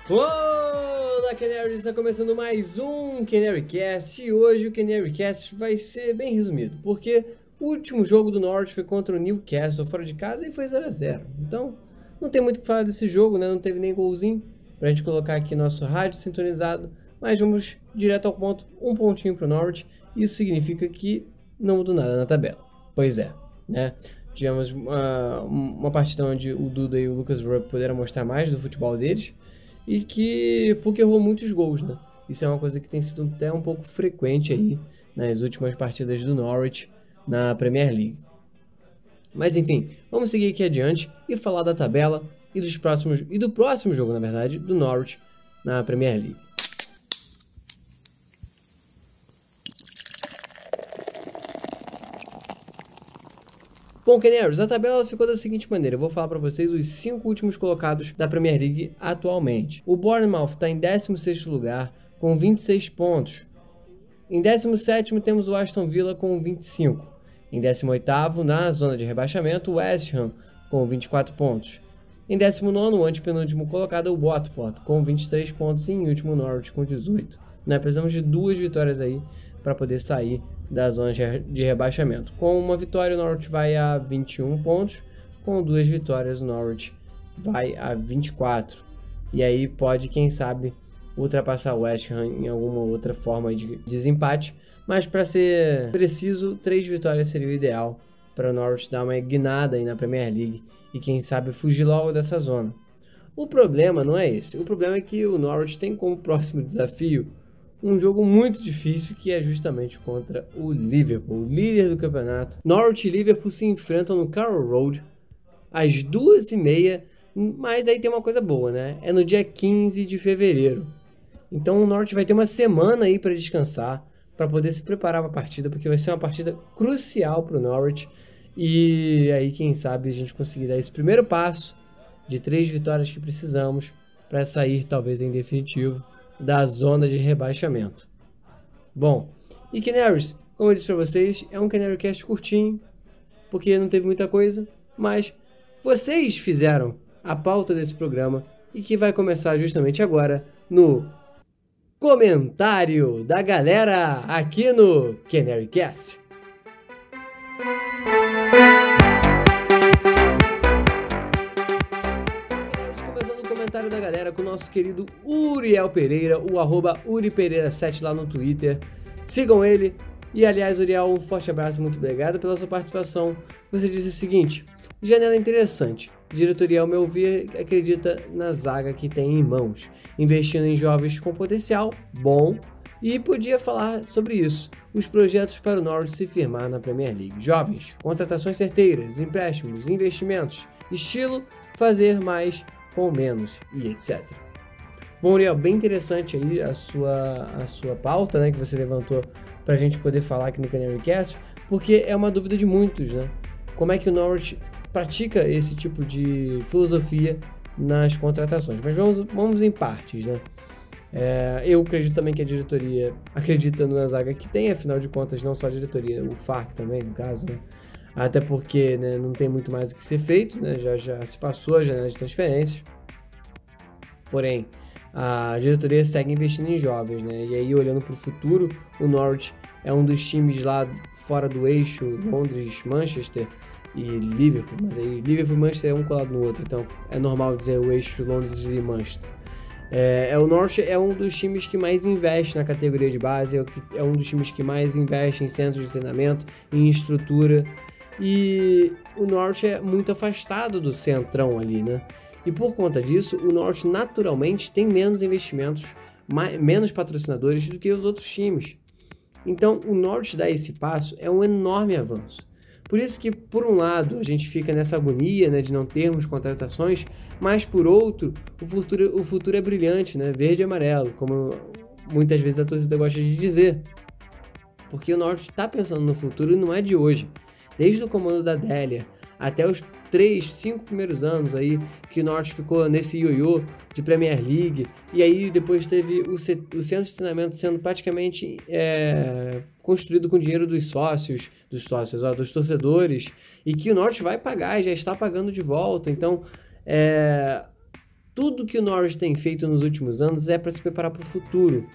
Olá, Canaries! Está começando mais um CanaryCast e hoje o CanaryCast vai ser bem resumido, porque o último jogo do Norwich foi contra o Newcastle fora de casa e foi 0 a 0. Então, não tem muito o que falar desse jogo, né? Não teve nem golzinho pra gente colocar aqui nosso rádio sintonizado, mas vamos direto ao ponto, um pontinho pro Norwich. Isso significa que não mudou nada na tabela. Pois é, né? Tivemos uma partida onde o Duda e o Lucas Rupp puderam mostrar mais do futebol deles, e que porque errou muitos gols, né? Isso é uma coisa que tem sido até um pouco frequente aí nas últimas partidas do Norwich na Premier League. Mas enfim, vamos seguir aqui adiante e falar da tabela e do próximo jogo, na verdade, do Norwich na Premier League. Bom, Canaries, a tabela ficou da seguinte maneira. Eu vou falar para vocês os 5 últimos colocados da Premier League atualmente. O Bournemouth está em 16º lugar com 26 pontos. Em 17º temos o Aston Villa com 25. Em 18º, na zona de rebaixamento, o West Ham com 24 pontos. Em 19º, o antepenúltimo colocado, o Watford com 23 pontos e em último, o Norwich com 18. Né? Precisamos de 2 vitórias aí para poder sair da zona de rebaixamento. Com uma vitória, o Norwich vai a 21 pontos. Com 2 vitórias, o Norwich vai a 24. E aí pode, quem sabe, ultrapassar o West Ham em alguma outra forma de desempate. Mas para ser preciso, 3 vitórias seria o ideal para o Norwich dar uma guinada aí na Premier League e quem sabe fugir logo dessa zona. O problema não é esse. O problema é que o Norwich tem como próximo desafio um jogo muito difícil, que é justamente contra o Liverpool, líder do campeonato. Norwich e Liverpool se enfrentam no Carrow Road às 2h30, mas aí tem uma coisa boa, né? É no dia 15 de fevereiro. Então o Norwich vai ter uma semana aí para descansar, para poder se preparar para a partida, porque vai ser uma partida crucial para o Norwich. E aí, quem sabe, a gente conseguir dar esse primeiro passo de 3 vitórias que precisamos para sair, talvez em definitivo, da zona de rebaixamento. Bom, e Canaries, como eu disse para vocês, é um CanaryCast curtinho, porque não teve muita coisa, mas vocês fizeram a pauta desse programa e que vai começar justamente agora no comentário da galera aqui no CanaryCast. Começando o comentário da galera com o nosso querido Uriel Pereira, o @UriPereira7 lá no Twitter. Sigam ele. E aliás, Uriel, um forte abraço, muito obrigado pela sua participação. Você disse o seguinte: janela interessante. Diretoria, ao meu ver, acredita na zaga que tem em mãos, investindo em jovens com potencial bom, e podia falar sobre isso. Os projetos para o Norwich se firmar na Premier League. Jovens, contratações certeiras, empréstimos, investimentos, estilo fazer mais com menos e etc. Bom, Uriel, bem interessante aí a sua pauta, né, que você levantou para a gente poder falar aqui no CanaryCast, porque é uma dúvida de muitos, né? Como é que o Norwich pratica esse tipo de filosofia nas contratações? Mas vamos em partes, né? Eu acredito também que a diretoria acredita na zaga que tem, afinal de contas, não só a diretoria, o FARC também, no caso, né? Até porque, né, não tem muito mais o que ser feito, né? Já se passou a janela de transferências. Porém, a diretoria segue investindo em jovens, né? E aí, olhando para o futuro, o Norwich é um dos times lá fora do eixo Londres-Manchester e Liverpool, mas aí Liverpool e Manchester é um colado no outro, então é normal dizer o eixo Londres e Manchester. O Norwich é um dos times que mais investe na categoria de base, é um dos times que mais investe em centros de treinamento, em estrutura, e o Norwich é muito afastado do centrão ali, né? E por conta disso, o Norwich naturalmente tem menos investimentos, menos patrocinadores do que os outros times. Então, o Norwich dar esse passo é um enorme avanço. Por isso que, por um lado, a gente fica nessa agonia, né, de não termos contratações, mas por outro, o futuro é brilhante, né, verde e amarelo, como muitas vezes a torcida gosta de dizer. Porque o Norwich está pensando no futuro e não é de hoje. Desde o comando da Delia até os 5 primeiros anos aí que o Norwich ficou nesse ioiô de Premier League, e aí depois teve o centro de treinamento sendo praticamente construído com dinheiro dos torcedores, e que o Norwich vai pagar, já está pagando de volta. Então tudo que o Norwich tem feito nos últimos anos é para se preparar para o futuro.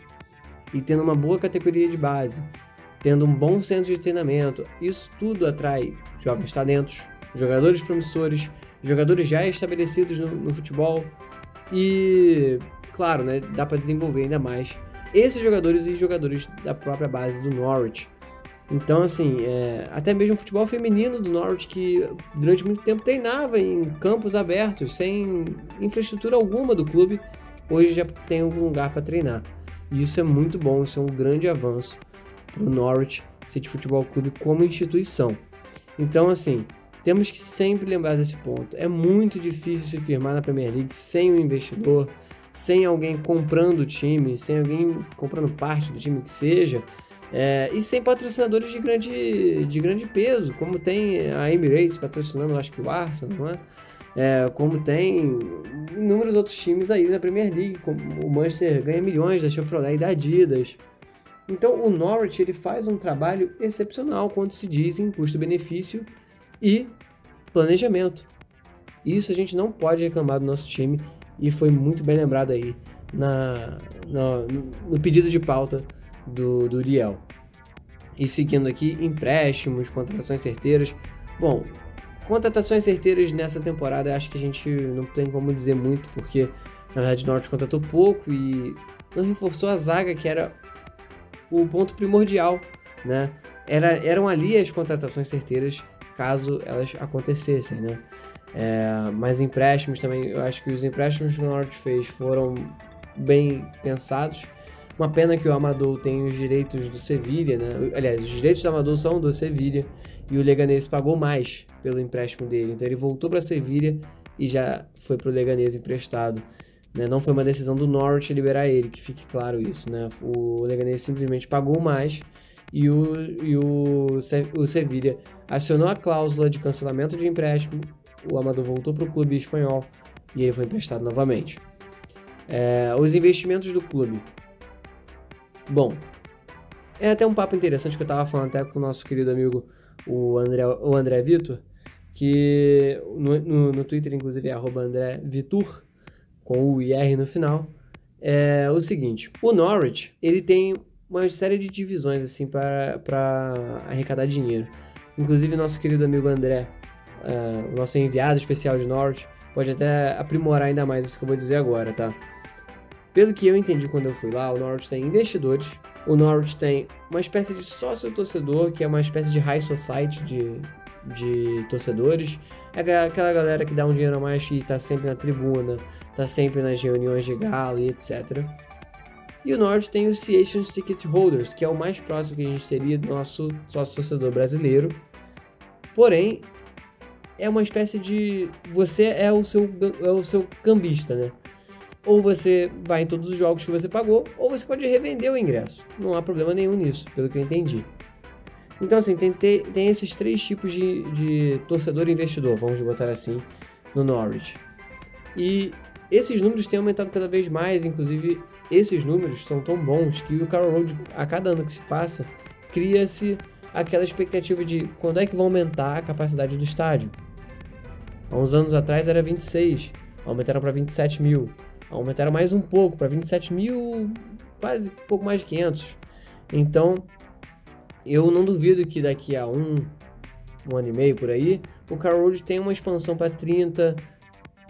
E tendo uma boa categoria de base, tendo um bom centro de treinamento, isso tudo atrai jovens talentos, jogadores promissores, jogadores já estabelecidos no futebol e, claro, né, dá para desenvolver ainda mais esses jogadores e jogadores da própria base do Norwich. Então, assim, até mesmo o futebol feminino do Norwich, que durante muito tempo treinava em campos abertos, sem infraestrutura alguma do clube, hoje já tem algum lugar para treinar. E isso é muito bom, isso é um grande avanço para o Norwich City Futebol Clube como instituição. Então, assim, temos que sempre lembrar desse ponto. É muito difícil se firmar na Premier League sem um investidor, sem alguém comprando o time, sem alguém comprando parte do time que seja, e sem patrocinadores de grande peso, como tem a Emirates patrocinando, acho que o Arsenal, não é? Como tem inúmeros outros times aí na Premier League, como o Manchester ganha milhões da Chevrolet e da Adidas. Então o Norwich ele faz um trabalho excepcional quando se diz em custo-benefício e planejamento. Isso a gente não pode reclamar do nosso time e foi muito bem lembrado aí no pedido de pauta do Uriel. E seguindo aqui, empréstimos, contratações certeiras. Bom, contratações certeiras nessa temporada acho que a gente não tem como dizer muito, porque na verdade o Norwich contratou pouco e não reforçou a zaga, que era o ponto primordial, né? Eram ali as contratações certeiras caso elas acontecessem, né? Mas empréstimos também, eu acho que os empréstimos que o Norwich fez foram bem pensados. Uma pena que o Amadou tem os direitos do Sevilha, né? Aliás, os direitos do Amadou são do Sevilha e o Leganés pagou mais pelo empréstimo dele. Então ele voltou para Sevilha e já foi para o Leganés emprestado, né? Não foi uma decisão do Norwich liberar ele, que fique claro isso, né? O Leganés simplesmente pagou mais e o Sevilha acionou a cláusula de cancelamento de empréstimo. O Amadou voltou para o clube espanhol e ele foi emprestado novamente. Os investimentos do clube. Bom, é até um papo interessante que eu estava falando até com o nosso querido amigo o André Vitor, que no Twitter inclusive é @AndréVitor, com U e R no final. É o seguinte, o Norwich ele tem uma série de divisões assim para arrecadar dinheiro. Inclusive nosso querido amigo André, o nosso enviado especial de Norwich, pode até aprimorar ainda mais isso que eu vou dizer agora, tá? Pelo que eu entendi quando eu fui lá, o Norwich tem investidores, o Norwich tem uma espécie de sócio-torcedor, que é uma espécie de high society de torcedores, é aquela galera que dá um dinheiro a mais e tá sempre na tribuna, tá sempre nas reuniões de gala e etc. E o Norwich tem os Season Ticket Holders, que é o mais próximo que a gente teria do nosso sócio-torcedor brasileiro, porém é uma espécie de... você é o seu cambista, né? Ou você vai em todos os jogos que você pagou, ou você pode revender o ingresso. Não há problema nenhum nisso, pelo que eu entendi. Então, assim, tem esses três tipos de torcedor e investidor, vamos botar assim, no Norwich. E esses números têm aumentado cada vez mais, inclusive esses números são tão bons que o Carrow Road, a cada ano que se passa, cria-se aquela expectativa de quando é que vai aumentar a capacidade do estádio. Há uns anos atrás era 26, aumentaram para 27 mil. Aumentaram mais um pouco, para 27 mil, quase um pouco mais de 500. Então, eu não duvido que daqui a um ano e meio por aí, o Carrow Road tenha uma expansão para 30,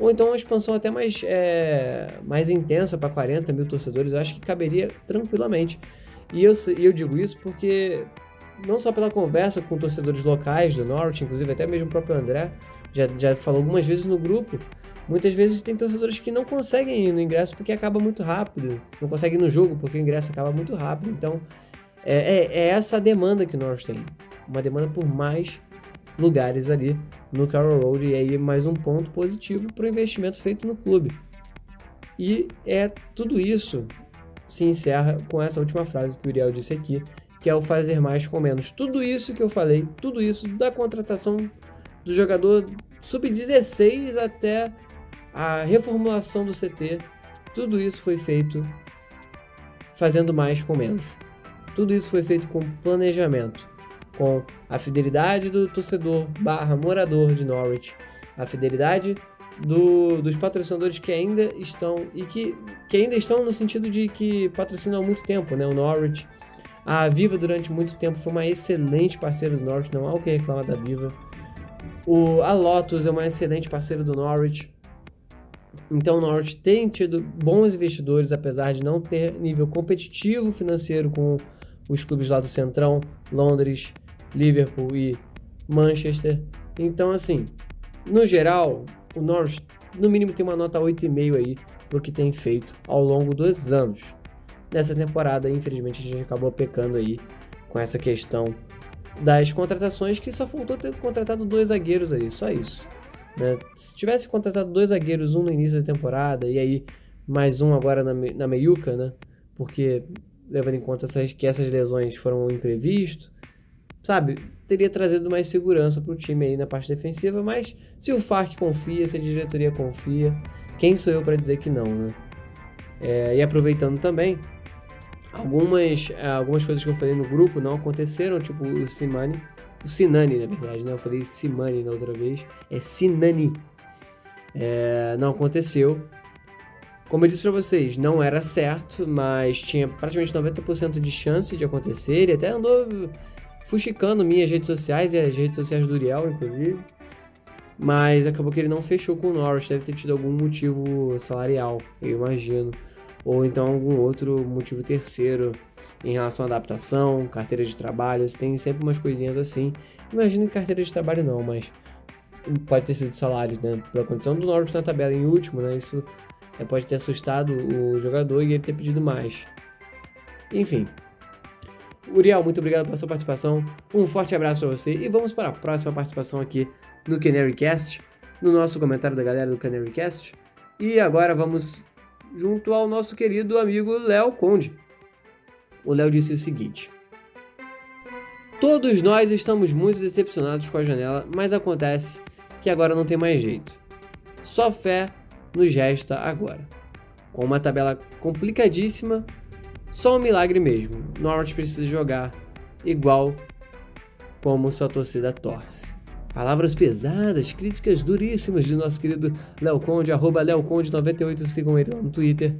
ou então uma expansão até mais intensa para 40 mil torcedores. Eu acho que caberia tranquilamente. E eu digo isso porque, não só pela conversa com torcedores locais do Norwich, inclusive até mesmo o próprio André, já falou algumas vezes no grupo. Muitas vezes tem torcedores que não conseguem ir no ingresso porque acaba muito rápido. Não conseguem ir no jogo porque o ingresso acaba muito rápido. Então, é essa a demanda que nós temos. Uma demanda por mais lugares ali no Carrow Road. E aí mais um ponto positivo para o investimento feito no clube. E tudo isso se encerra com essa última frase que o Uriel disse aqui, que é o fazer mais com menos. Tudo isso que eu falei, tudo isso da contratação do jogador sub-16 até a reformulação do CT, tudo isso foi feito fazendo mais com menos. Tudo isso foi feito com planejamento, com a fidelidade do torcedor / morador de Norwich, a fidelidade dos patrocinadores que ainda estão, e que ainda estão no sentido de que patrocinam há muito tempo, né? O Norwich. A Viva durante muito tempo foi uma excelente parceira do Norwich, não há o que reclamar da Viva. A Lotus é uma excelente parceira do Norwich. Então o Norwich tem tido bons investidores, apesar de não ter nível competitivo financeiro com os clubes lá do Centrão, Londres, Liverpool e Manchester. Então, assim, no geral, o Norwich no mínimo tem uma nota 8,5 aí pro que tem feito ao longo dos anos. Nessa temporada, infelizmente, a gente acabou pecando aí com essa questão das contratações, que só faltou ter contratado 2 zagueiros aí, só isso. Né? Se tivesse contratado 2 zagueiros, um no início da temporada e aí mais um agora na meiuca, né? Porque levando em conta que essas lesões foram um imprevisto, sabe? Teria trazido mais segurança para o time aí na parte defensiva, mas se o Farc confia, se a diretoria confia, quem sou eu para dizer que não, né? E aproveitando também, algumas coisas que eu falei no grupo não aconteceram, tipo o Sinani, na verdade, né? Eu falei Simani na outra vez, é Sinani. Não aconteceu. Como eu disse pra vocês, não era certo, mas tinha praticamente 90% de chance de acontecer. Ele até andou fuxicando minhas redes sociais e as redes sociais do Uriel, inclusive. Mas acabou que ele não fechou com o Norwich, deve ter tido algum motivo salarial, eu imagino. Ou então algum outro motivo terceiro em relação à adaptação, carteira de trabalho, tem sempre umas coisinhas assim. Imagino que carteira de trabalho não, mas pode ter sido salário, né? Pela condição do Norwich na tabela em último, né? Isso pode ter assustado o jogador e ele ter pedido mais. Enfim. Uriel, muito obrigado pela sua participação. Um forte abraço para você e vamos para a próxima participação aqui no CanaryCast, no nosso comentário da galera do CanaryCast. E agora vamos junto ao nosso querido amigo Léo Conde. O Léo disse o seguinte: todos nós estamos muito decepcionados com a janela, mas acontece que agora não tem mais jeito. Só fé nos resta agora. Com uma tabela complicadíssima, só um milagre mesmo. Norwich precisa jogar igual como sua torcida torce. Palavras pesadas, críticas duríssimas do nosso querido Léo Conde, @LeoConde98, sigam ele lá no Twitter.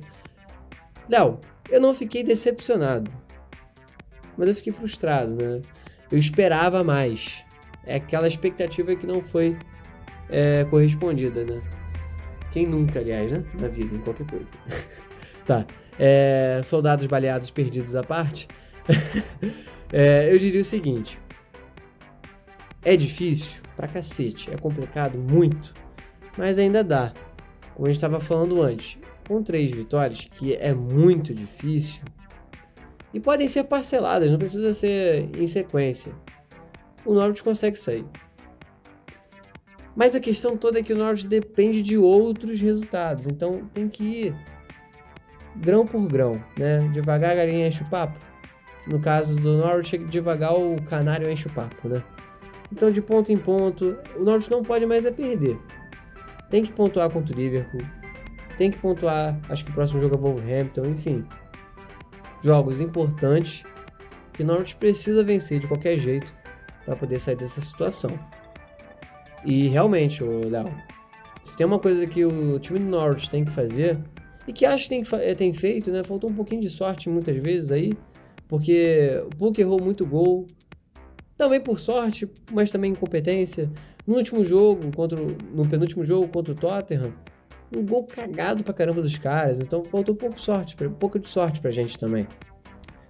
Léo, eu não fiquei decepcionado, mas eu fiquei frustrado, né? Eu esperava mais. É aquela expectativa que não foi correspondida, né? Quem nunca, aliás, né? Na vida, em qualquer coisa. Tá. Soldados baleados perdidos à parte. Eu diria o seguinte: é difícil pra cacete, é complicado muito, mas ainda dá. Como a gente estava falando antes, com 3 vitórias, que é muito difícil, e podem ser parceladas, não precisa ser em sequência, o Norwich consegue sair. Mas a questão toda é que o Norwich depende de outros resultados, então tem que ir grão por grão, né? Devagar a galinha enche o papo. No caso do Norwich, devagar o canário enche o papo, né? Então, de ponto em ponto, o Norwich não pode mais perder. Tem que pontuar contra o Liverpool, tem que pontuar, acho que o próximo jogo é Wolverhampton, enfim. Jogos importantes que o Norwich precisa vencer de qualquer jeito para poder sair dessa situação. E realmente, Léo, se tem uma coisa que o time do Norwich tem que fazer, e que acho que tem feito, né? Faltou um pouquinho de sorte muitas vezes aí, porque o Puk errou muito gol, também por sorte, mas também incompetência. No penúltimo jogo contra o Tottenham, um gol cagado pra caramba dos caras, então faltou um pouco de sorte pra gente também.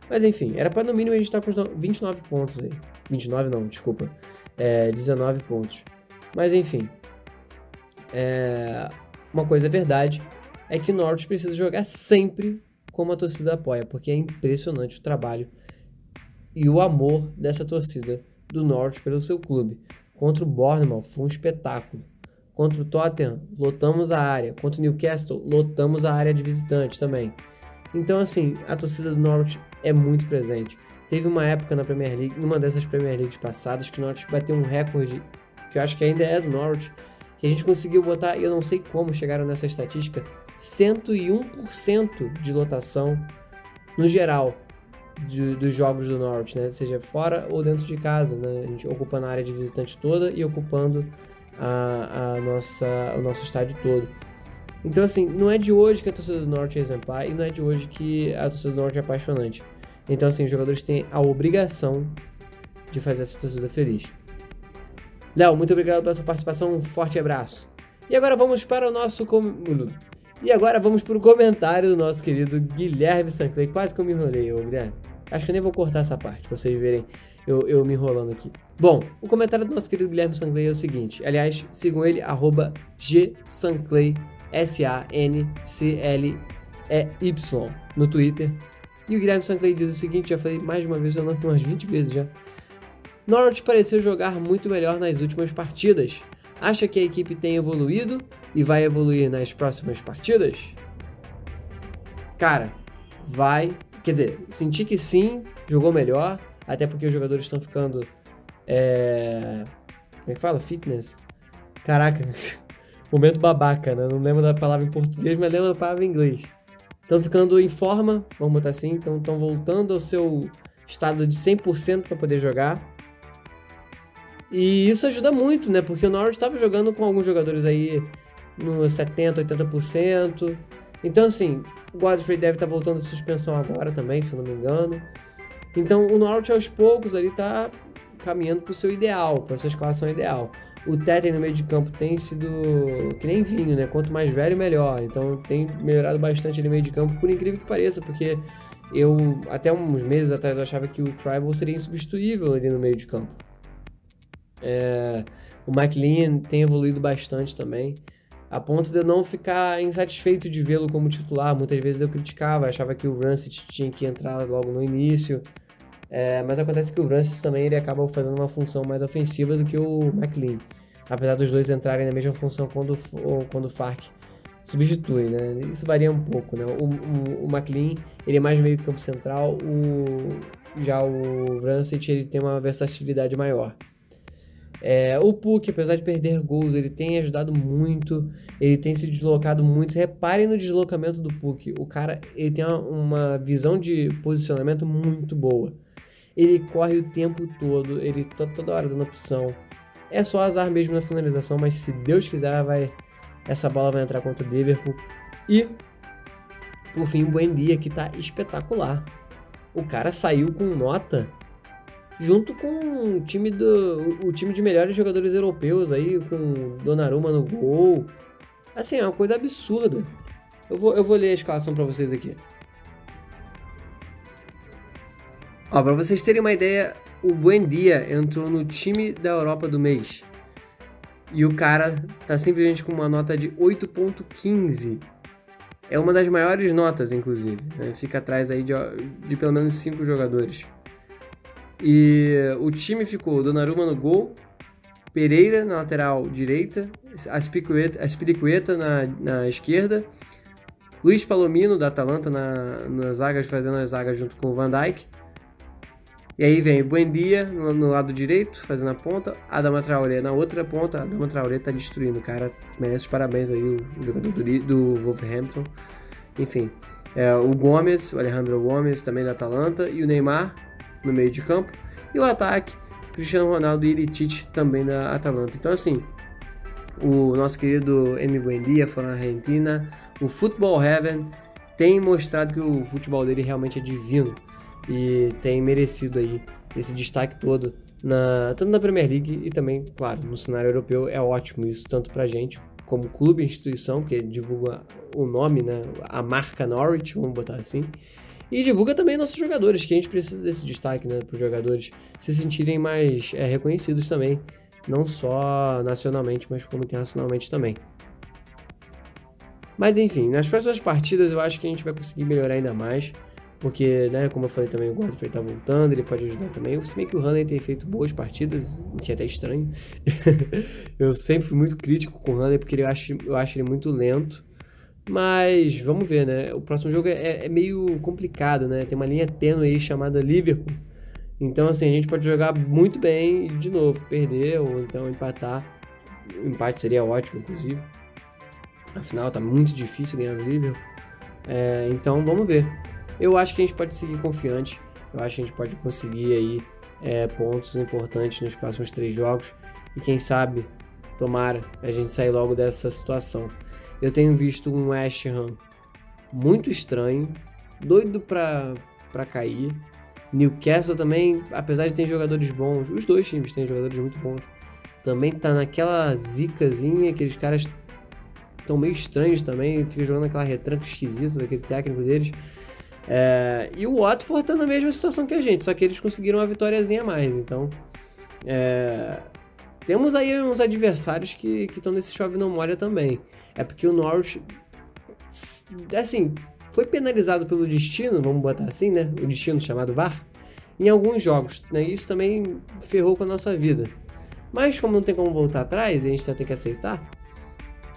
Mas enfim, era pra no mínimo a gente estar com 29 pontos aí. 29 não, desculpa. 19 pontos. Mas enfim. Uma coisa é verdade, é que o Norwich precisa jogar sempre como a torcida apoia, porque é impressionante o trabalho e o amor dessa torcida do Norwich pelo seu clube. Contra o Bournemouth foi um espetáculo. Contra o Tottenham, lotamos a área. Contra o Newcastle, lotamos a área de visitante também. Então, assim, a torcida do Norwich é muito presente. Teve uma época na Premier League, numa dessas Premier Leagues passadas, que o Norwich bateu um recorde, que eu acho que ainda é do Norwich, que a gente conseguiu botar, e eu não sei como chegaram nessa estatística, 101% de lotação no geral dos jogos do Norwich, né? Seja fora ou dentro de casa, né? A gente ocupando a área de visitante toda e ocupando o nosso estádio todo. Então, assim, não é de hoje que a torcida do Norte é exemplar e não é de hoje que a torcida do Norte é apaixonante. Então, assim, os jogadores têm a obrigação de fazer essa torcida feliz. Léo, muito obrigado pela sua participação, um forte abraço. E agora vamos para o nosso... E agora vamos para o comentário do nosso querido Guilherme Sanclay. Quase que eu me enrolei, Guilherme. Acho que eu nem vou cortar essa parte, pra vocês verem eu me enrolando aqui. Bom, o comentário do nosso querido Guilherme Sanclay é o seguinte. Aliás, sigam ele, @gsanclay, SANCLEY, no Twitter. E o Guilherme Sanclay diz o seguinte, já falei mais de uma vez, umas 20 vezes já. Norwich pareceu jogar muito melhor nas últimas partidas. Acha que a equipe tem evoluído e vai evoluir nas próximas partidas? Cara, vai... Quer dizer, senti que sim, jogou melhor, até porque os jogadores estão ficando... Como é que fala? Fitness? Caraca, momento babaca, né? Não lembro da palavra em português, mas lembro da palavra em inglês. Estão ficando em forma, vamos botar assim, estão voltando ao seu estado de 100% para poder jogar. E isso ajuda muito, né? Porque o Norwich estava jogando com alguns jogadores aí nos 70%, 80%. Então, assim, o Godfrey deve estar voltando de suspensão agora também, se eu não me engano. Então, o Norwich aos poucos ali está caminhando para o seu ideal, para a sua escalação ideal. O Tetten no meio de campo tem sido que nem vinho, né? Quanto mais velho, melhor. Então, tem melhorado bastante ali no meio de campo, por incrível que pareça, porque eu, até uns meses atrás, eu achava que o Tribal seria insubstituível ali no meio de campo. O McLean tem evoluído bastante também, a ponto de eu não ficar insatisfeito de vê-lo como titular. Muitas vezes eu criticava, achava que o Rancid tinha que entrar logo no início, mas acontece que o Rancid também ele acaba fazendo uma função mais ofensiva do que o McLean, apesar dos dois entrarem na mesma função quando o Fark substitui, né? Isso varia um pouco, né? O McLean ele é mais meio campo central, já o Rancid ele tem uma versatilidade maior. O Puk, apesar de perder gols, ele tem ajudado muito, ele tem se deslocado muito. Reparem no deslocamento do Puk, o cara ele tem uma visão de posicionamento muito boa. Ele corre o tempo todo, ele tá toda hora dando opção. É só azar mesmo na finalização, mas se Deus quiser, essa bola vai entrar contra o Liverpool. E, por fim, o Buendia, que tá espetacular. O cara saiu com nota junto com o time de melhores jogadores europeus aí, com Donnarumma no gol. Assim, é uma coisa absurda. Eu vou ler a escalação pra vocês aqui. Ó, pra vocês terem uma ideia, o Buendia entrou no time da Europa do mês. E o cara tá simplesmente com uma nota de 8.15. É uma das maiores notas, inclusive, né? Fica atrás aí de pelo menos 5 jogadores. E o time ficou Donnarumma no gol, Pereira na lateral direita, Azpilicueta na esquerda, Luiz Palomino da Atalanta nas zagas, fazendo as zagas junto com o Van Dijk. E aí vem Buendia no lado direito, fazendo a ponta, Adama Traoré na outra ponta. Adama Traoré tá destruindo, o cara merece os parabéns aí, o jogador do Wolverhampton. Enfim, o Alejandro Gomes também da Atalanta, e o Neymar no meio de campo, e o ataque, Cristiano Ronaldo e Ilicic também da Atalanta. Então, assim, o nosso querido M. Buendia, fora na Argentina, o Football Heaven, tem mostrado que o futebol dele realmente é divino e tem merecido aí esse destaque todo, tanto na Premier League e também, claro, no cenário europeu. É ótimo isso, tanto pra gente como clube e instituição, porque divulga o nome, né, a marca Norwich, vamos botar assim. E divulga também nossos jogadores, que a gente precisa desse destaque, né, para os jogadores se sentirem mais reconhecidos também, não só nacionalmente, mas como internacionalmente também. Mas enfim, nas próximas partidas eu acho que a gente vai conseguir melhorar ainda mais, porque, né, como eu falei também, o Godfrey tá voltando, ele pode ajudar também. Se bem que o Hanley tem feito boas partidas, o que é até estranho. Eu sempre fui muito crítico com o Hanley, porque eu acho ele muito lento. Mas vamos ver, né? O próximo jogo é meio complicado, né? Tem uma linha tênue aí chamada Liverpool. Então, assim, a gente pode jogar muito bem e, de novo, perder ou então empatar. O empate seria ótimo, inclusive. Afinal, tá muito difícil ganhar no Liverpool. Então, vamos ver. Eu acho que a gente pode seguir confiante. Eu acho que a gente pode conseguir aí pontos importantes nos próximos 3 jogos. E quem sabe Tomara a gente sair logo dessa situação. Eu tenho visto um West Ham muito estranho, doido pra cair. Newcastle também, apesar de ter jogadores bons, os dois times têm jogadores muito bons, também tá naquela zicazinha, aqueles caras estão meio estranhos também, fica jogando aquela retranca esquisita daquele técnico deles. E o Watford tá na mesma situação que a gente, só que eles conseguiram uma vitóriazinha a mais, então temos aí uns adversários que estão nesse chove não molha também. É porque o Norwich, assim, foi penalizado pelo destino, vamos botar assim, né? O destino chamado VAR, em alguns jogos, né? Isso também ferrou com a nossa vida. Mas como não tem como voltar atrás, e a gente só tem que aceitar,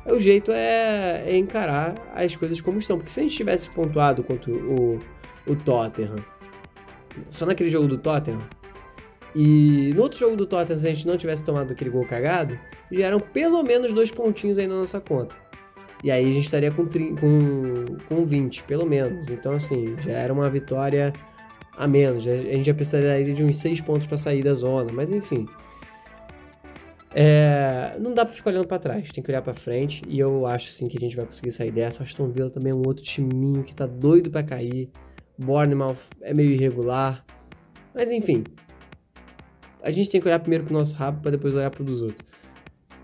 o jeito é encarar as coisas como estão. Porque se a gente tivesse pontuado contra o Tottenham, só naquele jogo do Tottenham, e no outro jogo do Tottenham, se a gente não tivesse tomado aquele gol cagado, já eram pelo menos 2 pontinhos aí na nossa conta. E aí a gente estaria com 20, pelo menos. Então, assim, já era uma vitória a menos. A gente já precisaria de uns 6 pontos para sair da zona. Mas, enfim. Não dá para ficar olhando para trás. Tem que olhar para frente. E eu acho, sim, que a gente vai conseguir sair dessa. O Aston Villa também é um outro timinho que tá doido para cair. Bournemouth é meio irregular. Mas, enfim. A gente tem que olhar primeiro pro nosso rabo para depois olhar pro dos outros.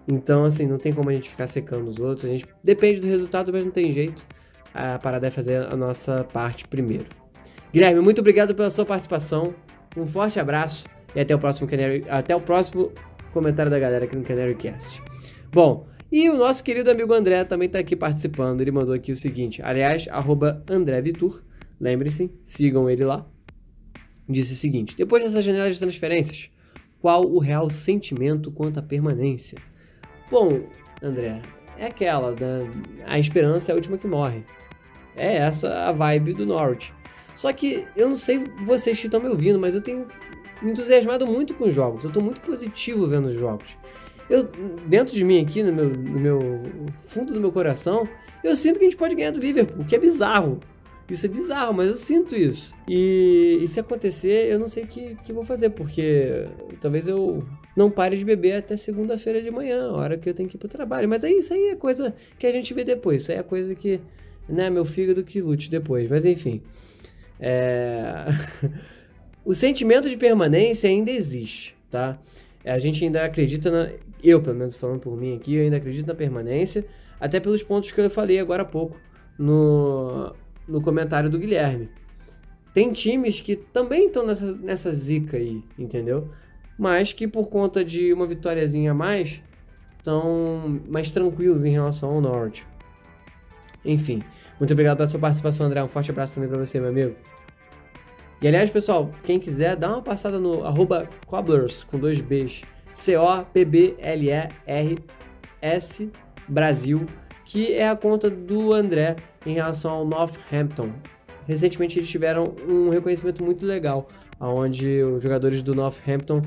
Então, assim, não tem como a gente ficar secando os outros. A gente depende do resultado, mas não tem jeito. A parada é fazer a nossa parte primeiro. Guilherme, muito obrigado pela sua participação. Um forte abraço e até o próximo comentário da galera aqui no Canary Cast. Bom, e o nosso querido amigo André também está aqui participando. Ele mandou aqui o seguinte, aliás, @AndréVitur. Lembrem-se, sigam ele lá. Disse o seguinte: depois dessa janela de transferências, qual o real sentimento quanto à permanência? Bom, André, é aquela, a esperança é a última que morre. É essa a vibe do Norwich. Só que eu não sei vocês que estão me ouvindo, mas eu tenho me entusiasmado muito com os jogos. Eu estou muito positivo vendo os jogos. Dentro de mim aqui, no meu fundo do meu coração, eu sinto que a gente pode ganhar do Liverpool, que é bizarro. Isso é bizarro, mas eu sinto isso. E se acontecer, eu não sei o que eu vou fazer, porque talvez eu não pare de beber até segunda-feira de manhã, a hora que eu tenho que ir pro trabalho. Mas isso aí é coisa que a gente vê depois. Isso aí é coisa que, né, meu fígado que lute depois. Mas enfim. O sentimento de permanência ainda existe, tá? A gente ainda acredita eu, pelo menos falando por mim aqui, eu ainda acredito na permanência, até pelos pontos que eu falei agora há pouco no comentário do Guilherme. Tem times que também estão nessa zica aí, entendeu? Mas que por conta de uma vitóriazinha a mais, estão mais tranquilos em relação ao Norwich. Enfim, muito obrigado pela sua participação, André. Um forte abraço também pra você, meu amigo. E aliás, pessoal, quem quiser, dá uma passada no @Cobblers, com 2 Bs, COBBLERS Brasil, que é a conta do André em relação ao Northampton. Recentemente eles tiveram um reconhecimento muito legal, onde os jogadores do Northampton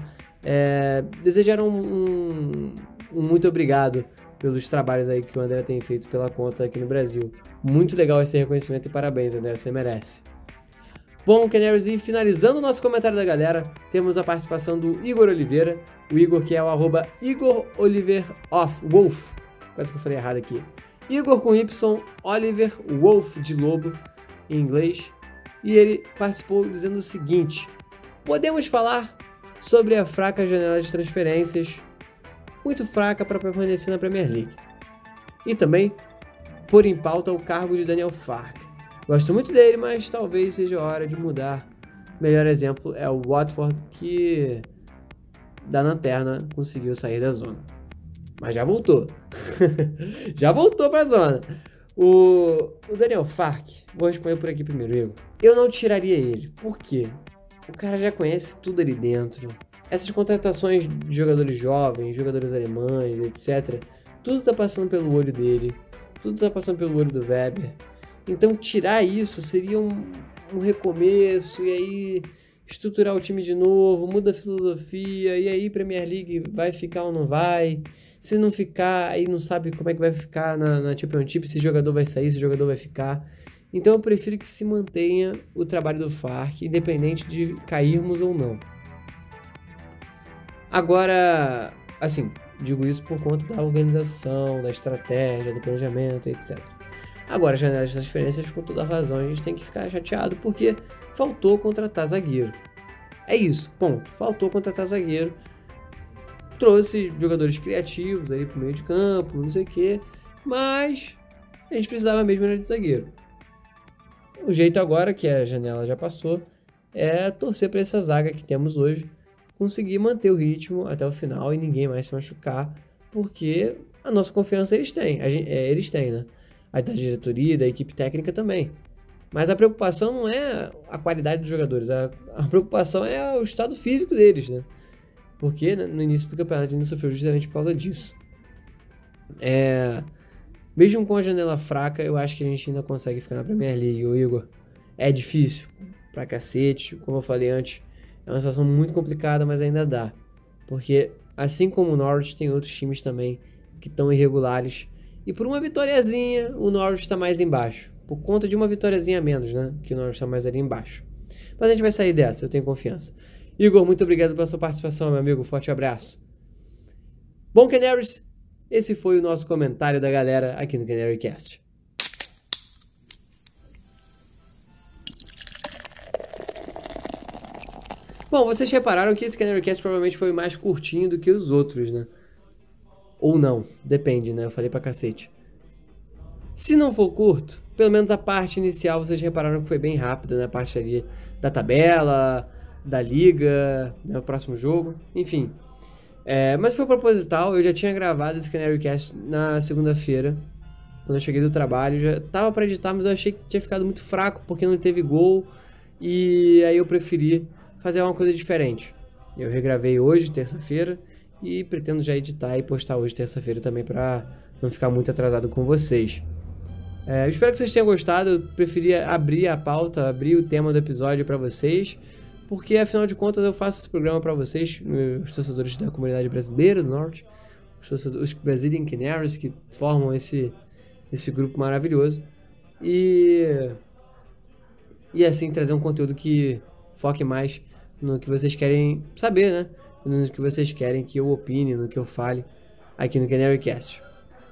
desejaram um muito obrigado pelos trabalhos aí que o André tem feito pela conta aqui no Brasil. Muito legal esse reconhecimento e parabéns, André, você merece. Bom, Canaries, e finalizando o nosso comentário da galera, temos a participação do Igor Oliveira, o Igor que é o @IgorOliverWolf, quase que eu falei errado aqui. Igor com Y, Oliver Wolf de lobo em inglês, e ele participou dizendo o seguinte: podemos falar sobre a fraca janela de transferências, muito fraca para permanecer na Premier League, e também pôr em pauta o cargo de Daniel Farke. Gosto muito dele, mas talvez seja hora de mudar. O melhor exemplo é o Watford, que da lanterna conseguiu sair da zona. Mas já voltou. Já voltou pra zona. O Daniel Farke, vou responder por aqui primeiro, Igor. Eu não tiraria ele. Por quê? O cara já conhece tudo ali dentro. Essas contratações de jogadores jovens, jogadores alemães, etc. Tudo tá passando pelo olho dele. Tudo tá passando pelo olho do Weber. Então tirar isso seria um recomeço, e aí estruturar o time de novo, muda a filosofia, e aí Premier League vai ficar ou não vai. Se não ficar, aí não sabe como é que vai ficar na Championship, se o jogador vai sair, se o jogador vai ficar. Então eu prefiro que se mantenha o trabalho do Farke, independente de cairmos ou não. Agora, assim, Digo isso por conta da organização, da estratégia, do planejamento, etc. Agora, janela de transferências, com toda razão, a gente tem que ficar chateado porque faltou contratar zagueiro. É isso, ponto. Faltou contratar zagueiro. Trouxe jogadores criativos aí pro meio de campo, não sei o quê, mas a gente precisava mesmo de zagueiro. O jeito agora, que a janela já passou, é torcer para essa zaga que temos hoje conseguir manter o ritmo até o final e ninguém mais se machucar, porque a nossa confiança eles têm, eles têm, né? A da diretoria, da equipe técnica também. Mas a preocupação não é a qualidade dos jogadores, a preocupação é o estado físico deles, né? Porque no início do campeonato a gente sofreu justamente por causa disso. Mesmo com a janela fraca, eu acho que a gente ainda consegue ficar na Premier League, o Igor. É difícil pra cacete, como eu falei antes, é uma situação muito complicada, mas ainda dá. Porque, assim como o Norwich, tem outros times também que estão irregulares. E por uma vitóriazinha, o Norwich está mais embaixo. Por conta de uma vitóriazinha a menos, né? Que o Norwich está mais ali embaixo. Mas a gente vai sair dessa, eu tenho confiança. Igor, muito obrigado pela sua participação, meu amigo. Forte abraço. Bom, Canaries, esse foi o nosso comentário da galera aqui no CanaryCast. Bom, vocês repararam que esse CanaryCast provavelmente foi mais curtinho do que os outros, né? Ou não, depende, né? Eu falei pra cacete. Se não for curto, pelo menos a parte inicial vocês repararam que foi bem rápida, né? A parte ali da tabela, da liga, né? O próximo jogo, enfim. Mas foi proposital, eu já tinha gravado esse CanaryCast na segunda-feira, quando eu cheguei do trabalho, já tava pra editar, mas eu achei que tinha ficado muito fraco, porque não teve gol, e aí eu preferi fazer uma coisa diferente. Eu regravei hoje, terça-feira, e pretendo já editar e postar hoje, terça-feira, também, pra não ficar muito atrasado com vocês. Eu espero que vocês tenham gostado, eu preferi abrir a pauta, abrir o tema do episódio pra vocês, porque afinal de contas eu faço esse programa para vocês, os torcedores da comunidade brasileira do Norte, os Brazilian Canaries que formam esse grupo maravilhoso, e assim trazer um conteúdo que foque mais no que vocês querem saber, né? No que vocês querem que eu opine, no que eu fale aqui no CanaryCast.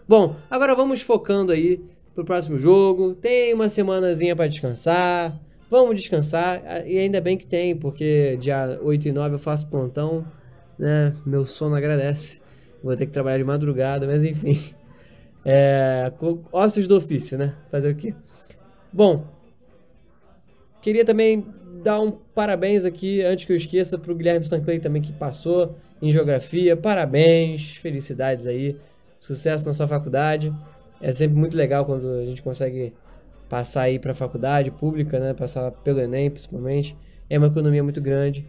Bom, agora vamos focando aí pro próximo jogo. Tem uma semanazinha para descansar. Vamos descansar, e ainda bem que tem, porque dia 8 e 9 eu faço plantão, né? Meu sono agradece. Vou ter que trabalhar de madrugada, mas enfim. Ossos do ofício, né? Fazer o quê? Bom, queria também dar um parabéns aqui, antes que eu esqueça, pro Guilherme Sanclay também, que passou em geografia. Parabéns, felicidades aí, sucesso na sua faculdade. É sempre muito legal quando a gente consegue passar aí para a faculdade pública, né? Passar pelo Enem, principalmente. É uma economia muito grande.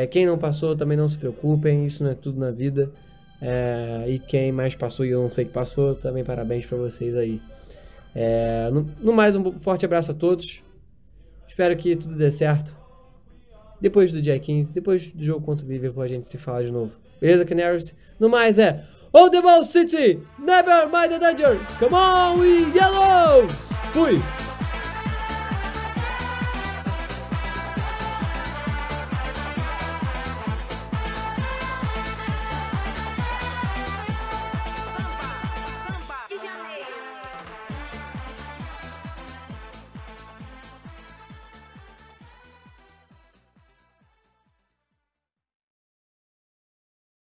Quem não passou, também não se preocupem, isso não é tudo na vida. E quem mais passou e eu não sei que passou, também parabéns para vocês aí. No mais, um forte abraço a todos. Espero que tudo dê certo. Depois do dia 15, depois do jogo contra o Liverpool, a gente se fala de novo. Beleza, Canaries? No mais, All the ball, City! Never mind the danger! Come on, we yellows! Fui!